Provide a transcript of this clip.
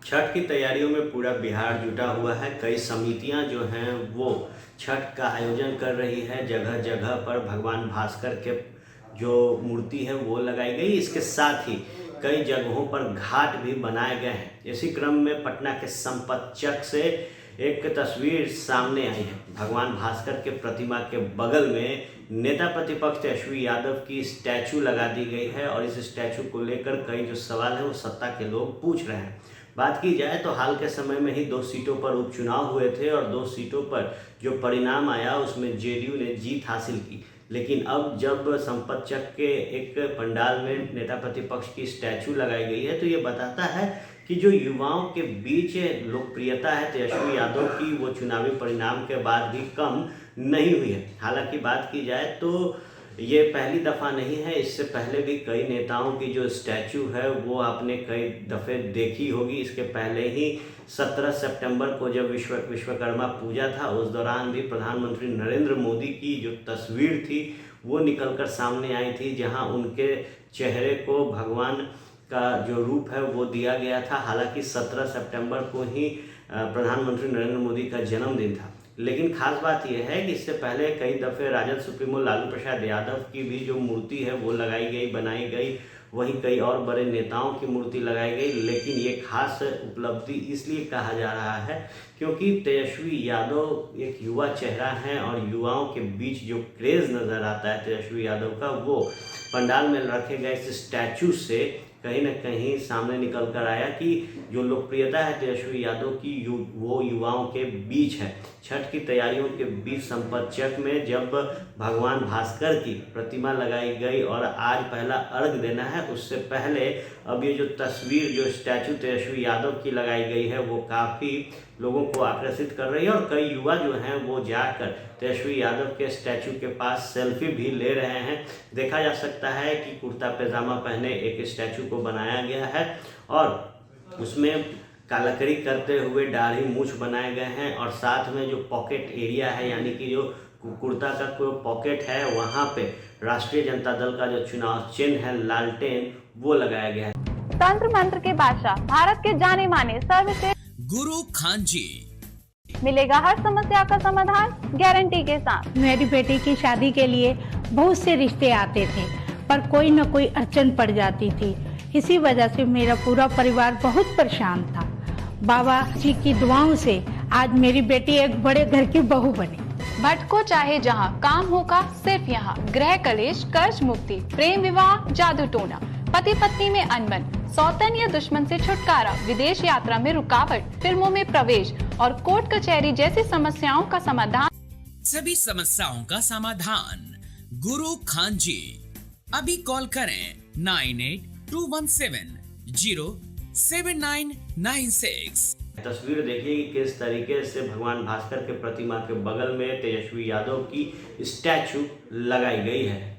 छठ की तैयारियों में पूरा बिहार जुटा हुआ है। कई समितियां जो हैं वो छठ का आयोजन कर रही है। जगह जगह पर भगवान भास्कर के जो मूर्ति है वो लगाई गई। इसके साथ ही कई जगहों पर घाट भी बनाए गए हैं। इसी क्रम में पटना के संपतचक से एक तस्वीर सामने आई है। भगवान भास्कर के प्रतिमा के बगल में नेता प्रतिपक्ष तेजस्वी यादव की स्टैचू लगा दी गई है और इस स्टैचू को लेकर कई जो सवाल है वो सत्ता के लोग पूछ रहे हैं। बात की जाए तो हाल के समय में ही 2 सीटों पर उपचुनाव हुए थे और 2 सीटों पर जो परिणाम आया उसमें जेडीयू ने जीत हासिल की। लेकिन अब जब संपतचक के एक पंडाल में नेता प्रतिपक्ष की स्टैचू लगाई गई है तो ये बताता है कि जो युवाओं के बीच लोकप्रियता है तेजस्वी यादव की वो चुनावी परिणाम के बाद भी कम नहीं हुई है। हालांकि बात की जाए तो ये पहली दफ़ा नहीं है, इससे पहले भी कई नेताओं की जो स्टैचू है वो आपने कई दफ़े देखी होगी। इसके पहले ही 17 सितंबर को जब विश्वकर्मा पूजा था उस दौरान भी प्रधानमंत्री नरेंद्र मोदी की जो तस्वीर थी वो निकलकर सामने आई थी, जहां उनके चेहरे को भगवान का जो रूप है वो दिया गया था। हालांकि 17 सितंबर को ही प्रधानमंत्री नरेंद्र मोदी का जन्मदिन था। लेकिन खास बात यह है कि इससे पहले कई दफ़े राजद सुप्रीमो लालू प्रसाद यादव की भी जो मूर्ति है वो लगाई गई, बनाई गई। वहीं कई और बड़े नेताओं की मूर्ति लगाई गई। लेकिन ये खास उपलब्धि इसलिए कहा जा रहा है क्योंकि तेजस्वी यादव एक युवा चेहरा है और युवाओं के बीच जो क्रेज़ नज़र आता है तेजस्वी यादव का वो पंडाल में रखे गए इस स्टैचू से कहीं ना कहीं सामने निकल कर आया कि जो लोकप्रियता है तेजस्वी यादव की वो युवाओं के बीच है। छठ की तैयारियों के बीच संपतचक में जब भगवान भास्कर की प्रतिमा लगाई गई और आज पहला अर्घ देना है, उससे पहले अब ये जो तस्वीर जो स्टैचू तेजस्वी यादव की लगाई गई है वो काफ़ी लोगों को आकर्षित कर रही है और कई युवा जो हैं वो जाकर तेजस्वी यादव के स्टैचू के पास सेल्फी भी ले रहे हैं। देखा जा सकता है कि कुर्ता पैजामा पहने एक स्टैचू को बनाया गया है और उसमें कालाकड़ी करते हुए दाढ़ी मूछ बनाए गए हैं और साथ में जो पॉकेट एरिया है यानी कि जो कुर्ता का कोई पॉकेट है वहाँ पे राष्ट्रीय जनता दल का जो चुनाव चिन्ह है लालटेन वो लगाया गया है। तंत्र मंत्र के बादशाह भारत के जाने माने सर्वश्रेष्ठ गुरु खान जी मिलेगा हर समस्या का समाधान गारंटी के साथ। मेरी बेटी की शादी के लिए बहुत से रिश्ते आते थे पर कोई न कोई अड़चन पड़ जाती थी। इसी वजह से मेरा पूरा परिवार बहुत परेशान था। बाबा जी की दुआओं से आज मेरी बेटी एक बड़े घर की बहू बनी। भटको चाहे जहाँ, काम होगा सिर्फ यहाँ। गृह कलेश, कर्ज मुक्ति, प्रेम विवाह, जादू टोना, पति पत्नी में अनबन, सौतन या दुश्मन से छुटकारा, विदेश यात्रा में रुकावट, फिल्मों में प्रवेश और कोर्ट कचहरी जैसी समस्याओं का समाधान। सभी समस्याओं का समाधान गुरु खान जी। अभी कॉल करें 9821707996। तस्वीर देखिए कि किस तरीके से भगवान भास्कर के प्रतिमा के बगल में तेजस्वी यादव की स्टैचू लगाई गई है।